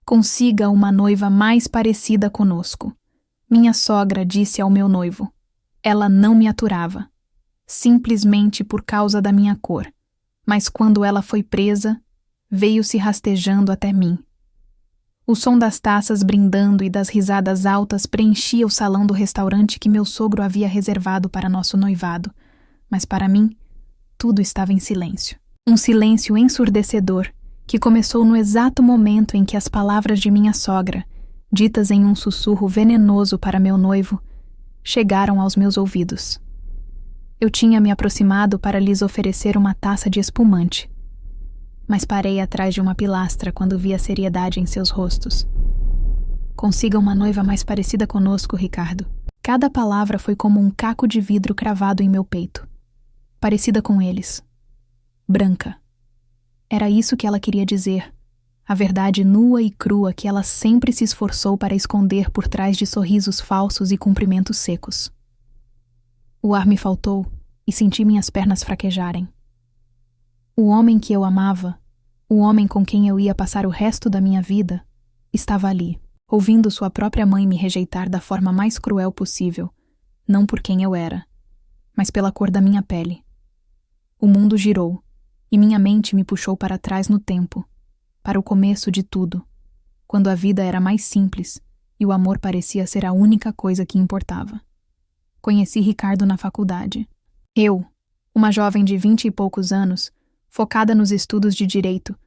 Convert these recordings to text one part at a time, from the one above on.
Consiga uma noiva mais parecida conosco. Minha sogra disse ao meu noivo. Ela não me aturava, simplesmente por causa da minha cor, mas quando ela foi presa, veio-se rastejando até mim. O som das taças brindando e das risadas altas preenchia o salão do restaurante que meu sogro havia reservado para nosso noivado, mas para mim, tudo estava em silêncio. Um silêncio ensurdecedor que começou no exato momento em que as palavras de minha sogra, ditas em um sussurro venenoso para meu noivo, chegaram aos meus ouvidos. Eu tinha me aproximado para lhes oferecer uma taça de espumante, mas parei atrás de uma pilastra quando vi a seriedade em seus rostos. Consiga uma noiva mais parecida conosco, Ricardo. Cada palavra foi como um caco de vidro cravado em meu peito. Parecida com eles. Branca. Era isso que ela queria dizer. A verdade nua e crua que ela sempre se esforçou para esconder por trás de sorrisos falsos e cumprimentos secos. O ar me faltou e senti minhas pernas fraquejarem. O homem que eu amava, o homem com quem eu ia passar o resto da minha vida, estava ali, ouvindo sua própria mãe me rejeitar da forma mais cruel possível, não por quem eu era, mas pela cor da minha pele. O mundo girou, e minha mente me puxou para trás no tempo, para o começo de tudo, quando a vida era mais simples e o amor parecia ser a única coisa que importava. Conheci Ricardo na faculdade. Eu, uma jovem de 20 e poucos anos, focada nos estudos de direito,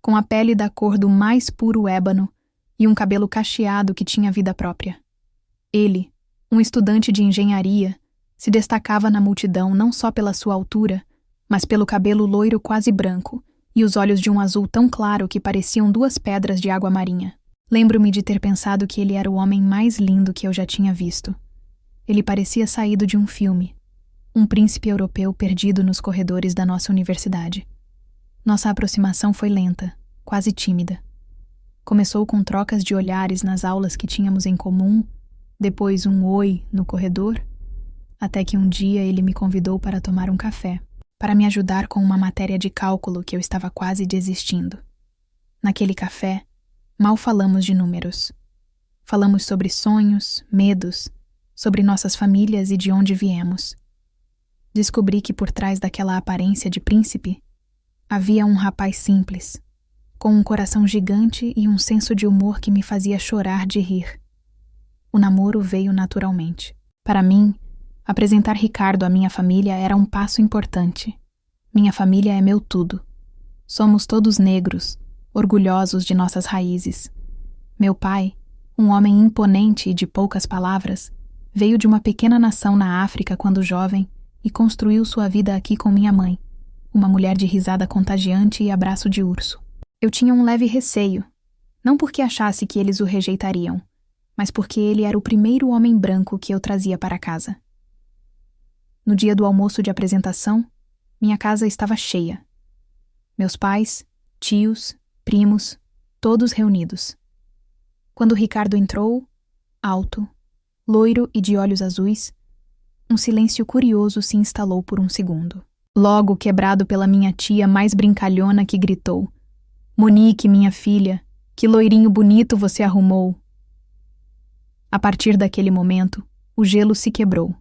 com a pele da cor do mais puro ébano e um cabelo cacheado que tinha vida própria. Ele, um estudante de engenharia, se destacava na multidão não só pela sua altura, mas pelo cabelo loiro quase branco e os olhos de um azul tão claro que pareciam duas pedras de água marinha. Lembro-me de ter pensado que ele era o homem mais lindo que eu já tinha visto. Ele parecia saído de um filme, um príncipe europeu perdido nos corredores da nossa universidade. Nossa aproximação foi lenta, quase tímida. Começou com trocas de olhares nas aulas que tínhamos em comum, depois um oi no corredor, até que um dia ele me convidou para tomar um café, para me ajudar com uma matéria de cálculo que eu estava quase desistindo. Naquele café, mal falamos de números. Falamos sobre sonhos, medos, sobre nossas famílias e de onde viemos. Descobri que por trás daquela aparência de príncipe, havia um rapaz simples, com um coração gigante e um senso de humor que me fazia chorar de rir. O namoro veio naturalmente. Para mim, apresentar Ricardo à minha família era um passo importante. Minha família é meu tudo. Somos todos negros, orgulhosos de nossas raízes. Meu pai, um homem imponente e de poucas palavras, veio de uma pequena nação na África quando jovem e construiu sua vida aqui com minha mãe, uma mulher de risada contagiante e abraço de urso. Eu tinha um leve receio, não porque achasse que eles o rejeitariam, mas porque ele era o primeiro homem branco que eu trazia para casa. No dia do almoço de apresentação, minha casa estava cheia. Meus pais, tios, primos, todos reunidos. Quando Ricardo entrou, alto, loiro e de olhos azuis, um silêncio curioso se instalou por um segundo. Logo quebrado pela minha tia mais brincalhona que gritou: "Monique, minha filha, que loirinho bonito você arrumou!" A partir daquele momento, o gelo se quebrou.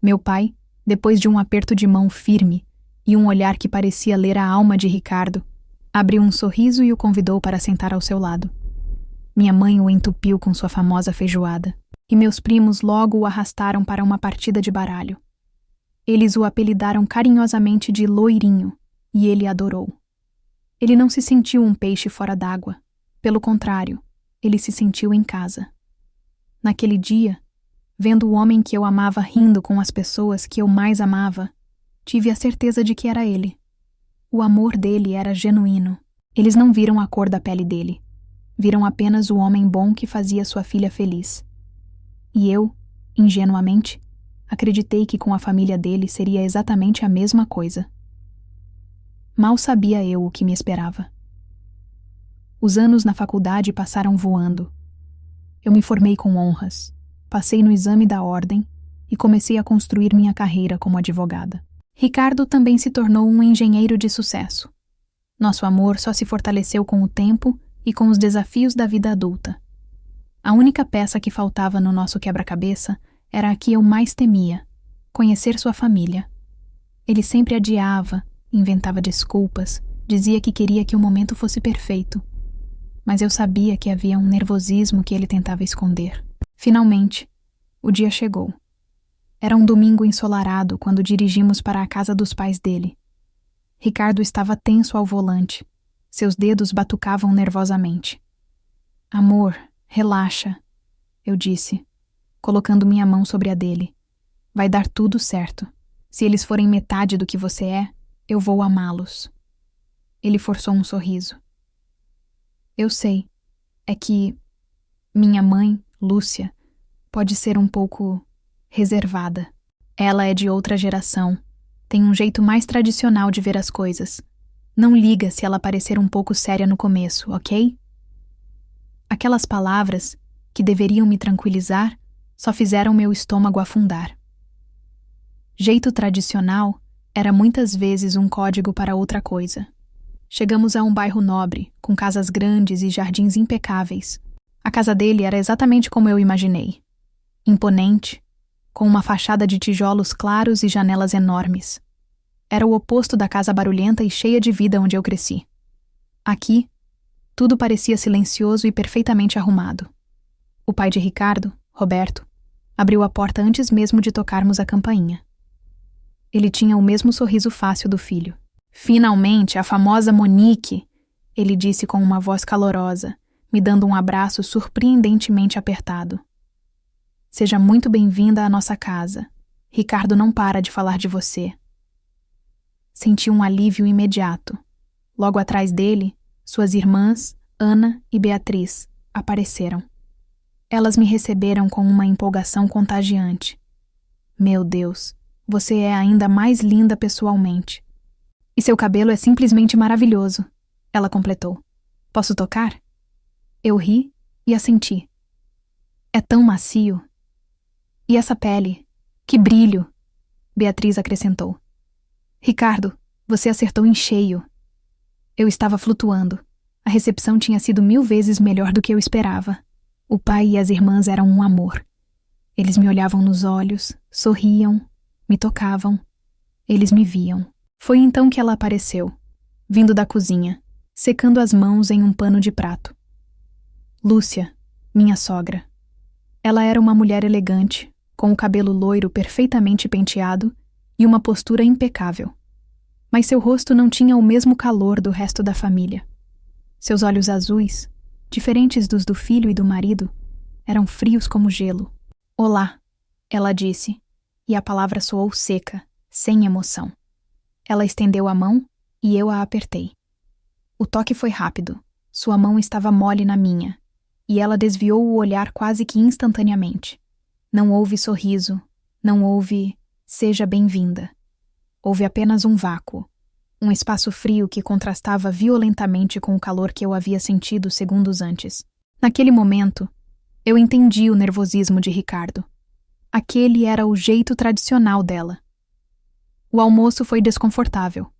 Meu pai, depois de um aperto de mão firme e um olhar que parecia ler a alma de Ricardo, abriu um sorriso e o convidou para sentar ao seu lado. Minha mãe o entupiu com sua famosa feijoada, e meus primos logo o arrastaram para uma partida de baralho. Eles o apelidaram carinhosamente de Loirinho, e ele adorou. Ele não se sentiu um peixe fora d'água. Pelo contrário, ele se sentiu em casa. Naquele dia, vendo o homem que eu amava rindo com as pessoas que eu mais amava, tive a certeza de que era ele. O amor dele era genuíno. Eles não viram a cor da pele dele. Viram apenas o homem bom que fazia sua filha feliz. E eu, ingenuamente, acreditei que com a família dele seria exatamente a mesma coisa. Mal sabia eu o que me esperava. Os anos na faculdade passaram voando. Eu me formei com honras, passei no exame da ordem e comecei a construir minha carreira como advogada. Ricardo também se tornou um engenheiro de sucesso. Nosso amor só se fortaleceu com o tempo e com os desafios da vida adulta. A única peça que faltava no nosso quebra-cabeça era a que eu mais temia: conhecer sua família. Ele sempre adiava, inventava desculpas, dizia que queria que o momento fosse perfeito. Mas eu sabia que havia um nervosismo que ele tentava esconder. Finalmente, o dia chegou. Era um domingo ensolarado quando dirigimos para a casa dos pais dele. Ricardo estava tenso ao volante. Seus dedos batucavam nervosamente. "Amor, relaxa", eu disse, colocando minha mão sobre a dele. "Vai dar tudo certo. Se eles forem metade do que você é, eu vou amá-los." Ele forçou um sorriso. "Eu sei. É que minha mãe, Lúcia, pode ser um pouco reservada. Ela é de outra geração. Tem um jeito mais tradicional de ver as coisas. Não liga se ela parecer um pouco séria no começo, ok?" Aquelas palavras, que deveriam me tranquilizar, só fizeram meu estômago afundar. Jeito tradicional era muitas vezes um código para outra coisa. Chegamos a um bairro nobre, com casas grandes e jardins impecáveis. A casa dele era exatamente como eu imaginei. Imponente, com uma fachada de tijolos claros e janelas enormes. Era o oposto da casa barulhenta e cheia de vida onde eu cresci. Aqui, tudo parecia silencioso e perfeitamente arrumado. O pai de Ricardo, Roberto, abriu a porta antes mesmo de tocarmos a campainha. Ele tinha o mesmo sorriso fácil do filho. "Finalmente, a famosa Monique", ele disse com uma voz calorosa, me dando um abraço surpreendentemente apertado. "Seja muito bem-vinda à nossa casa. Ricardo não para de falar de você." Senti um alívio imediato. Logo atrás dele, suas irmãs, Ana e Beatriz, apareceram. Elas me receberam com uma empolgação contagiante. "Meu Deus, você é ainda mais linda pessoalmente. E seu cabelo é simplesmente maravilhoso", ela completou. "Posso tocar?" Eu ri e assenti. "É tão macio." "E essa pele? Que brilho!" Beatriz acrescentou. "Ricardo, você acertou em cheio." Eu estava flutuando. A recepção tinha sido 1000 vezes melhor do que eu esperava. O pai e as irmãs eram um amor. Eles me olhavam nos olhos, sorriam, me tocavam. Eles me viam. Foi então que ela apareceu, vindo da cozinha, secando as mãos em um pano de prato. Lúcia, minha sogra. Ela era uma mulher elegante, com o cabelo loiro perfeitamente penteado e uma postura impecável. Mas seu rosto não tinha o mesmo calor do resto da família. Seus olhos azuis, diferentes dos do filho e do marido, eram frios como gelo. "Olá", ela disse, e a palavra soou seca, sem emoção. Ela estendeu a mão e eu a apertei. O toque foi rápido. Sua mão estava mole na minha, e ela desviou o olhar quase que instantaneamente. Não houve sorriso, não houve "seja bem-vinda". Houve apenas um vácuo, um espaço frio que contrastava violentamente com o calor que eu havia sentido segundos antes. Naquele momento, eu entendi o nervosismo de Ricardo. Aquele era o jeito tradicional dela. O almoço foi desconfortável.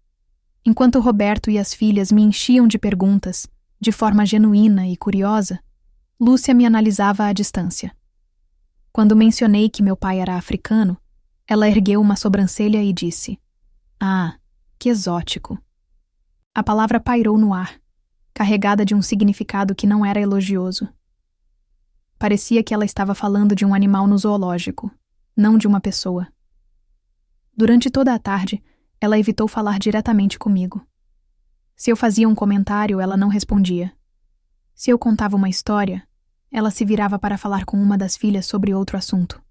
Enquanto Roberto e as filhas me enchiam de perguntas, de forma genuína e curiosa, Lúcia me analisava à distância. Quando mencionei que meu pai era africano, ela ergueu uma sobrancelha e disse: "Ah, que exótico." A palavra pairou no ar, carregada de um significado que não era elogioso. Parecia que ela estava falando de um animal no zoológico, não de uma pessoa. Durante toda a tarde, ela evitou falar diretamente comigo. Se eu fazia um comentário, ela não respondia. Se eu contava uma história, ela se virava para falar com uma das filhas sobre outro assunto.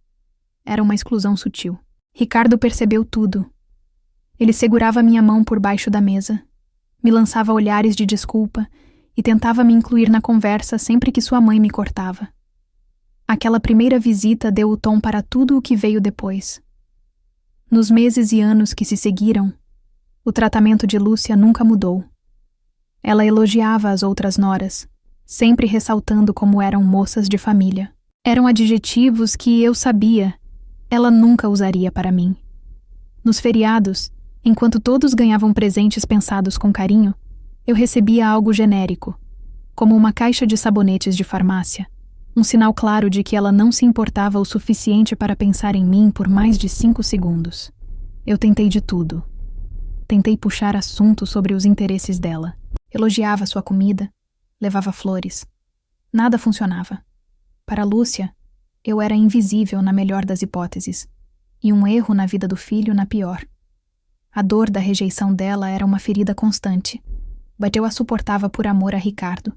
Era uma exclusão sutil. Ricardo percebeu tudo. Ele segurava minha mão por baixo da mesa, me lançava olhares de desculpa e tentava me incluir na conversa sempre que sua mãe me cortava. Aquela primeira visita deu o tom para tudo o que veio depois. Nos meses e anos que se seguiram, o tratamento de Lúcia nunca mudou. Ela elogiava as outras noras, sempre ressaltando como eram moças de família. Eram adjetivos que eu sabia, ela nunca usaria para mim. Nos feriados, enquanto todos ganhavam presentes pensados com carinho, eu recebia algo genérico, como uma caixa de sabonetes de farmácia, um sinal claro de que ela não se importava o suficiente para pensar em mim por mais de 5 segundos. Eu tentei de tudo. Tentei puxar assunto sobre os interesses dela. Elogiava sua comida, levava flores. Nada funcionava. Para Lúcia, eu era invisível na melhor das hipóteses, e um erro na vida do filho na pior. A dor da rejeição dela era uma ferida constante, mas eu a suportava por amor a Ricardo.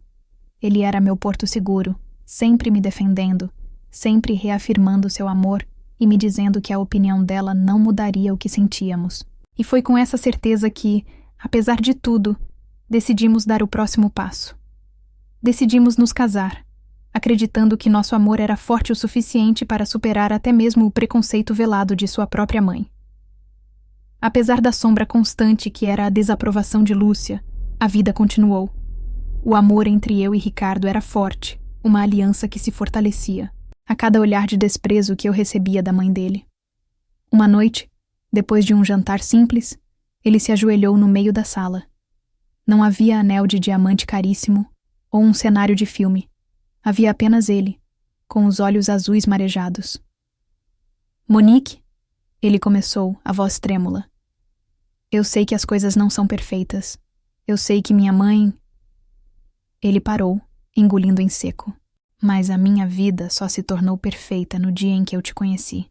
Ele era meu porto seguro, sempre me defendendo, sempre reafirmando seu amor e me dizendo que a opinião dela não mudaria o que sentíamos. E foi com essa certeza que, apesar de tudo, decidimos dar o próximo passo. Decidimos nos casar, acreditando que nosso amor era forte o suficiente para superar até mesmo o preconceito velado de sua própria mãe. Apesar da sombra constante que era a desaprovação de Lúcia, a vida continuou. O amor entre eu e Ricardo era forte, uma aliança que se fortalecia, a cada olhar de desprezo que eu recebia da mãe dele. Uma noite, depois de um jantar simples, ele se ajoelhou no meio da sala. Não havia anel de diamante caríssimo ou um cenário de filme. Havia apenas ele, com os olhos azuis marejados. Monique, ele começou, a voz trêmula. Eu sei que as coisas não são perfeitas. Eu sei que minha mãe... Ele parou, engolindo em seco. Mas a minha vida só se tornou perfeita no dia em que eu te conheci.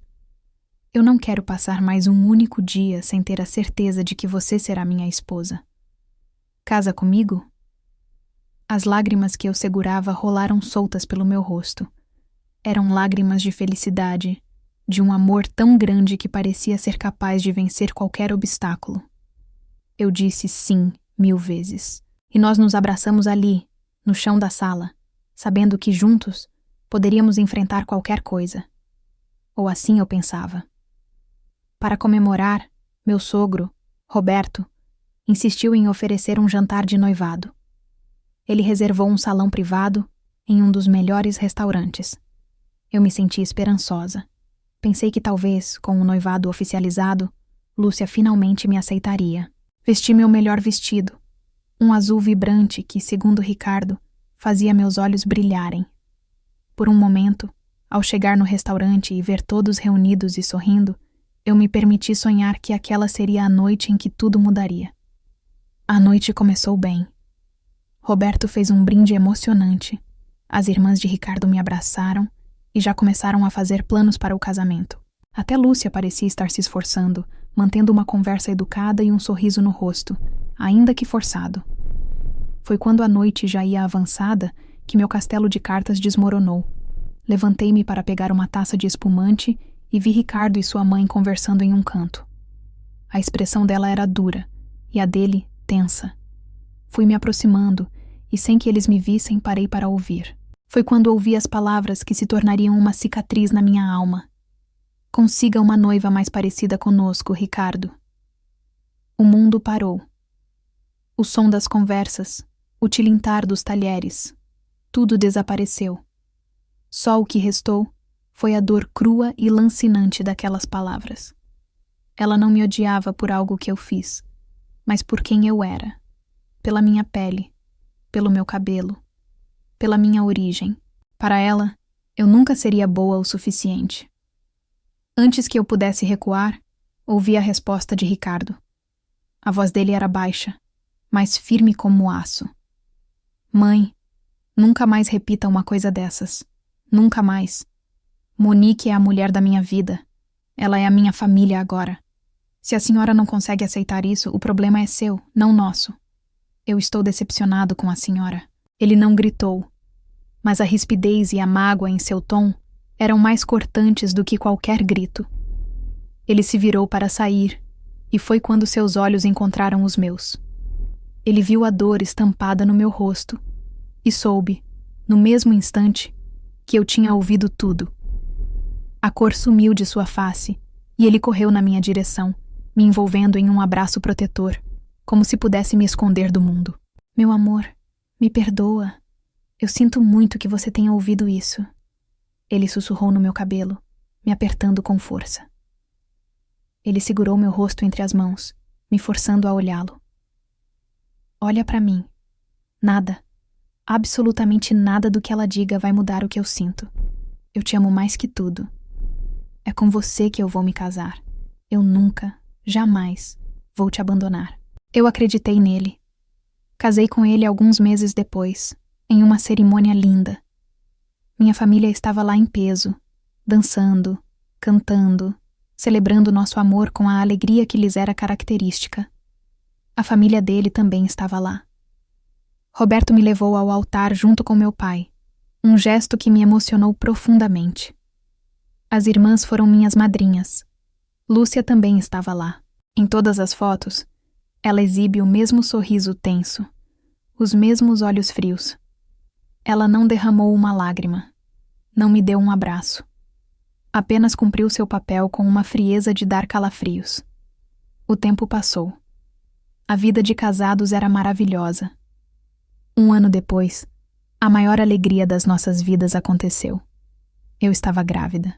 Eu não quero passar mais um único dia sem ter a certeza de que você será minha esposa. Casa comigo? As lágrimas que eu segurava rolaram soltas pelo meu rosto. Eram lágrimas de felicidade, de um amor tão grande que parecia ser capaz de vencer qualquer obstáculo. Eu disse sim 1000 vezes, e nós nos abraçamos ali, no chão da sala, sabendo que juntos poderíamos enfrentar qualquer coisa. Ou assim eu pensava. Para comemorar, meu sogro, Roberto, insistiu em oferecer um jantar de noivado. Ele reservou um salão privado em um dos melhores restaurantes. Eu me senti esperançosa. Pensei que talvez, com o noivado oficializado, Lúcia finalmente me aceitaria. Vesti meu melhor vestido, um azul vibrante que, segundo Ricardo, fazia meus olhos brilharem. Por um momento, ao chegar no restaurante e ver todos reunidos e sorrindo, eu me permiti sonhar que aquela seria a noite em que tudo mudaria. A noite começou bem. Roberto fez um brinde emocionante. As irmãs de Ricardo me abraçaram e já começaram a fazer planos para o casamento. Até Lúcia parecia estar se esforçando, mantendo uma conversa educada e um sorriso no rosto, ainda que forçado. Foi quando a noite já ia avançada que meu castelo de cartas desmoronou. Levantei-me para pegar uma taça de espumante e vi Ricardo e sua mãe conversando em um canto. A expressão dela era dura e a dele tensa. Fui me aproximando e, sem que eles me vissem, parei para ouvir. Foi quando ouvi as palavras que se tornariam uma cicatriz na minha alma. Consiga uma noiva mais parecida conosco, Ricardo. O mundo parou. O som das conversas, o tilintar dos talheres, tudo desapareceu. Só o que restou foi a dor crua e lancinante daquelas palavras. Ela não me odiava por algo que eu fiz, mas por quem eu era, pela minha pele, pelo meu cabelo, pela minha origem. Para ela, eu nunca seria boa o suficiente. Antes que eu pudesse recuar, ouvi a resposta de Ricardo. A voz dele era baixa, mas firme como aço. Mãe, nunca mais repita uma coisa dessas. Nunca mais. Monique é a mulher da minha vida. Ela é a minha família agora. Se a senhora não consegue aceitar isso, o problema é seu, não nosso. Eu estou decepcionado com a senhora. Ele não gritou, mas a rispidez e a mágoa em seu tom eram mais cortantes do que qualquer grito. Ele se virou para sair, e foi quando seus olhos encontraram os meus. Ele viu a dor estampada no meu rosto, e soube, no mesmo instante, que eu tinha ouvido tudo. A cor sumiu de sua face, e ele correu na minha direção, me envolvendo em um abraço protetor, como se pudesse me esconder do mundo. Meu amor, me perdoa. Eu sinto muito que você tenha ouvido isso. Ele sussurrou no meu cabelo, me apertando com força. Ele segurou meu rosto entre as mãos, me forçando a olhá-lo. Olha para mim. Nada. Absolutamente nada do que ela diga vai mudar o que eu sinto. Eu te amo mais que tudo. É com você que eu vou me casar. Eu nunca, jamais, vou te abandonar. Eu acreditei nele. Casei com ele alguns meses depois, em uma cerimônia linda. Minha família estava lá em peso, dançando, cantando, celebrando nosso amor com a alegria que lhes era característica. A família dele também estava lá. Roberto me levou ao altar junto com meu pai, um gesto que me emocionou profundamente. As irmãs foram minhas madrinhas. Lúcia também estava lá. Em todas as fotos, ela exibe o mesmo sorriso tenso, os mesmos olhos frios. Ela não derramou uma lágrima, não me deu um abraço. Apenas cumpriu seu papel com uma frieza de dar calafrios. O tempo passou. A vida de casados era maravilhosa. Um ano depois, a maior alegria das nossas vidas aconteceu. Eu estava grávida.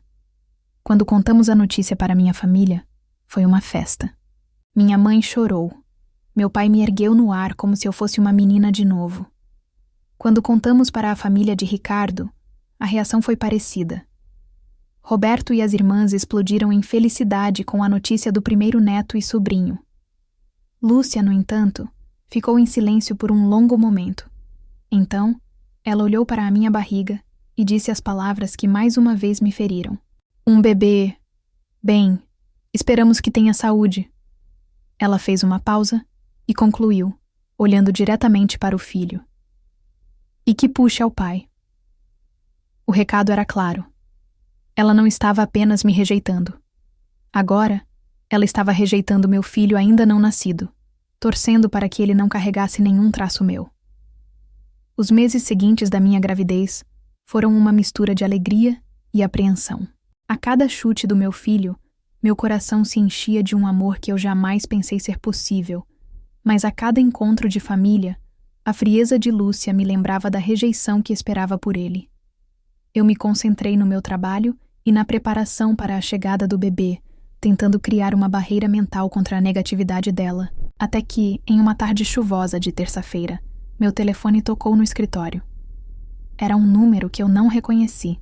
Quando contamos a notícia para minha família, foi uma festa. Minha mãe chorou. Meu pai me ergueu no ar como se eu fosse uma menina de novo. Quando contamos para a família de Ricardo, a reação foi parecida. Roberto e as irmãs explodiram em felicidade com a notícia do primeiro neto e sobrinho. Lúcia, no entanto, ficou em silêncio por um longo momento. Então, ela olhou para a minha barriga e disse as palavras que mais uma vez me feriram. Um bebê. Bem, esperamos que tenha saúde. Ela fez uma pausa e concluiu, olhando diretamente para o filho. E que puxe ao pai. O recado era claro. Ela não estava apenas me rejeitando. Agora, ela estava rejeitando meu filho ainda não nascido, torcendo para que ele não carregasse nenhum traço meu. Os meses seguintes da minha gravidez foram uma mistura de alegria e apreensão. A cada chute do meu filho, meu coração se enchia de um amor que eu jamais pensei ser possível, mas a cada encontro de família, a frieza de Lúcia me lembrava da rejeição que esperava por ele. Eu me concentrei no meu trabalho e na preparação para a chegada do bebê, tentando criar uma barreira mental contra a negatividade dela, até que, em uma tarde chuvosa de terça-feira, meu telefone tocou no escritório. Era um número que eu não reconheci.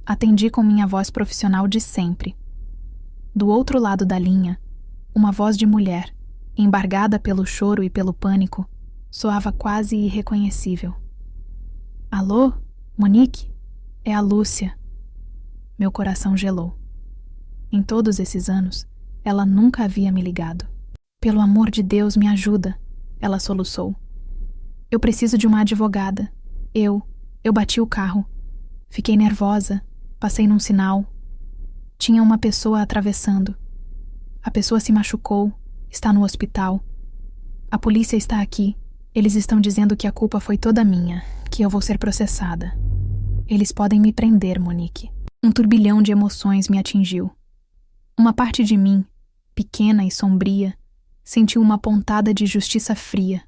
Atendi com minha voz profissional de sempre. Do outro lado da linha, uma voz de mulher, embargada pelo choro e pelo pânico, soava quase irreconhecível. Alô, Monique? É a Lúcia. Meu coração gelou. Em todos esses anos, ela nunca havia me ligado. Pelo amor de Deus, me ajuda, ela soluçou. Eu preciso de uma advogada. Eu bati o carro. Fiquei nervosa, passei num sinal. Tinha uma pessoa atravessando. A pessoa se machucou, está no hospital. A polícia está aqui. Eles estão dizendo que a culpa foi toda minha, que eu vou ser processada. Eles podem me prender, Monique. Um turbilhão de emoções me atingiu. Uma parte de mim, pequena e sombria, sentiu uma pontada de justiça fria.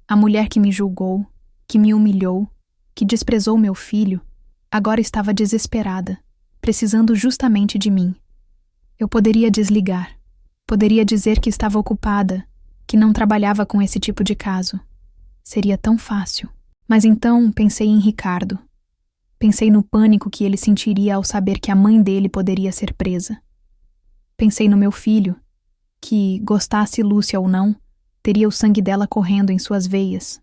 A mulher que me julgou, que me humilhou, que desprezou meu filho, agora estava desesperada, precisando justamente de mim. Eu poderia desligar, poderia dizer que estava ocupada, que não trabalhava com esse tipo de caso. Seria tão fácil. Mas então pensei em Ricardo. Pensei no pânico que ele sentiria ao saber que a mãe dele poderia ser presa. Pensei no meu filho, que, gostasse Lúcia ou não, teria o sangue dela correndo em suas veias.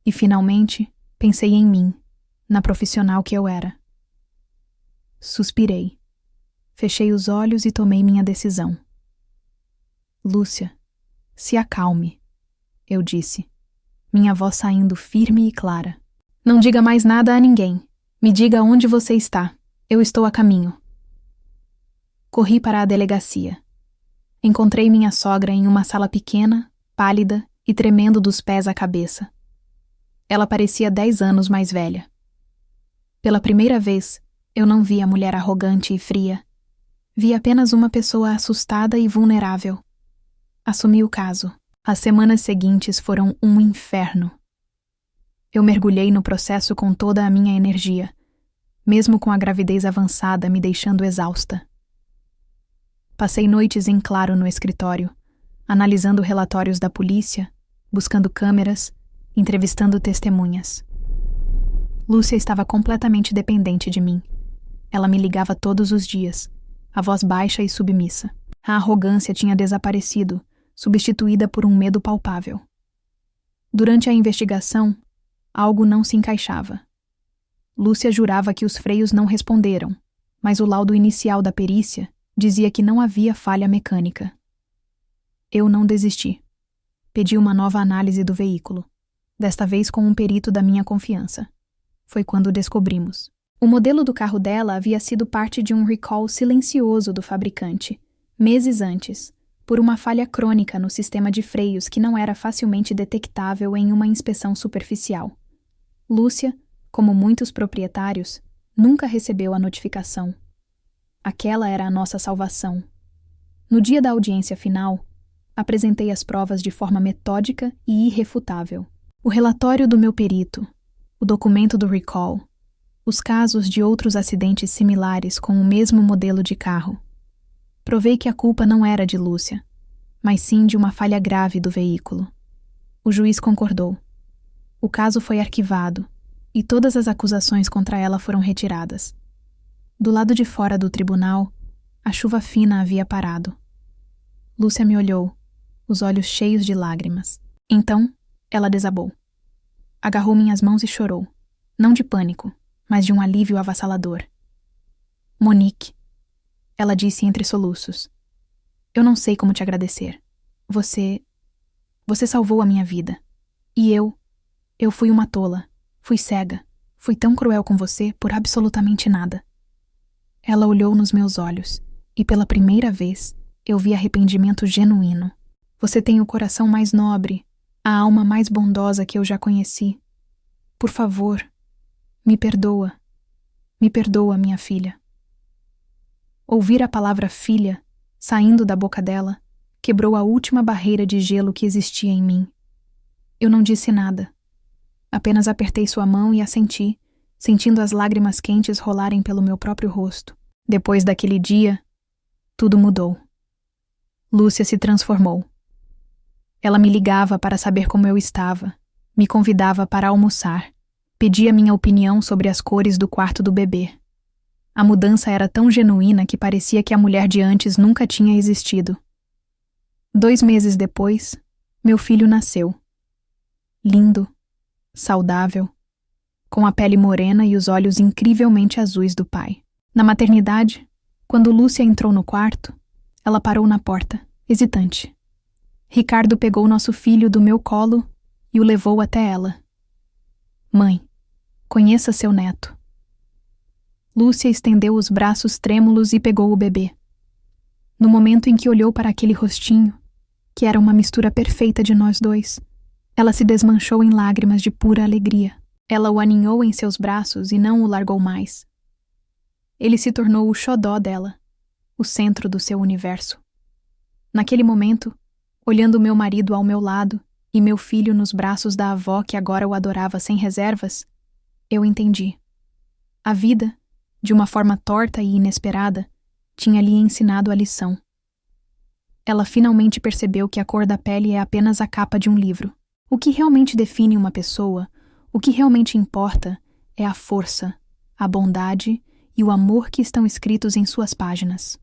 E, finalmente, pensei em mim, na profissional que eu era. Suspirei. Fechei os olhos e tomei minha decisão. Lúcia, se acalme, eu disse, minha voz saindo firme e clara. Não diga mais nada a ninguém. Me diga onde você está. Eu estou a caminho. Corri para a delegacia. Encontrei minha sogra em uma sala pequena, pálida e tremendo dos pés à cabeça. Ela parecia 10 anos mais velha. Pela primeira vez, eu não vi a mulher arrogante e fria. Vi apenas uma pessoa assustada e vulnerável. Assumi o caso. As semanas seguintes foram um inferno. Eu mergulhei no processo com toda a minha energia, mesmo com a gravidez avançada me deixando exausta. Passei noites em claro no escritório, analisando relatórios da polícia, buscando câmeras, entrevistando testemunhas. Lúcia estava completamente dependente de mim. Ela me ligava todos os dias, a voz baixa e submissa. A arrogância tinha desaparecido, substituída por um medo palpável. Durante a investigação, algo não se encaixava. Lúcia jurava que os freios não responderam, mas o laudo inicial da perícia dizia que não havia falha mecânica. Eu não desisti. Pedi uma nova análise do veículo, desta vez com um perito da minha confiança. Foi quando descobrimos. O modelo do carro dela havia sido parte de um recall silencioso do fabricante, meses antes, por uma falha crônica no sistema de freios que não era facilmente detectável em uma inspeção superficial. Lúcia, como muitos proprietários, nunca recebeu a notificação. Aquela era a nossa salvação. No dia da audiência final, apresentei as provas de forma metódica e irrefutável. O relatório do meu perito, o documento do recall, os casos de outros acidentes similares com o mesmo modelo de carro. Provei que a culpa não era de Lúcia, mas sim de uma falha grave do veículo. O juiz concordou. O caso foi arquivado e todas as acusações contra ela foram retiradas. Do lado de fora do tribunal, a chuva fina havia parado. Lúcia me olhou, os olhos cheios de lágrimas. Então, ela desabou. Agarrou minhas mãos e chorou, não de pânico, mas de um alívio avassalador. Monique, ela disse entre soluços, eu não sei como te agradecer. Você salvou a minha vida. E eu fui uma tola, fui cega, fui tão cruel com você por absolutamente nada. Ela olhou nos meus olhos e pela primeira vez eu vi arrependimento genuíno. Você tem o coração mais nobre, a alma mais bondosa que eu já conheci. Por favor, me perdoa. Me perdoa, minha filha. Ouvir a palavra filha saindo da boca dela quebrou a última barreira de gelo que existia em mim. Eu não disse nada. Apenas apertei sua mão e assenti, sentindo as lágrimas quentes rolarem pelo meu próprio rosto. Depois daquele dia, tudo mudou. Lúcia se transformou. Ela me ligava para saber como eu estava, me convidava para almoçar, pedia minha opinião sobre as cores do quarto do bebê. A mudança era tão genuína que parecia que a mulher de antes nunca tinha existido. 2 meses depois, meu filho nasceu. Lindo, saudável, com a pele morena e os olhos incrivelmente azuis do pai. Na maternidade, quando Lúcia entrou no quarto, ela parou na porta, hesitante. Ricardo pegou nosso filho do meu colo e o levou até ela. Mãe, conheça seu neto. Lúcia estendeu os braços trêmulos e pegou o bebê. No momento em que olhou para aquele rostinho, que era uma mistura perfeita de nós dois, ela se desmanchou em lágrimas de pura alegria. Ela o aninhou em seus braços e não o largou mais. Ele se tornou o xodó dela, o centro do seu universo. Naquele momento, olhando meu marido ao meu lado e meu filho nos braços da avó que agora o adorava sem reservas, eu entendi. A vida, de uma forma torta e inesperada, tinha lhe ensinado a lição. Ela finalmente percebeu que a cor da pele é apenas a capa de um livro. O que realmente define uma pessoa, o que realmente importa, é a força, a bondade e o amor que estão escritos em suas páginas.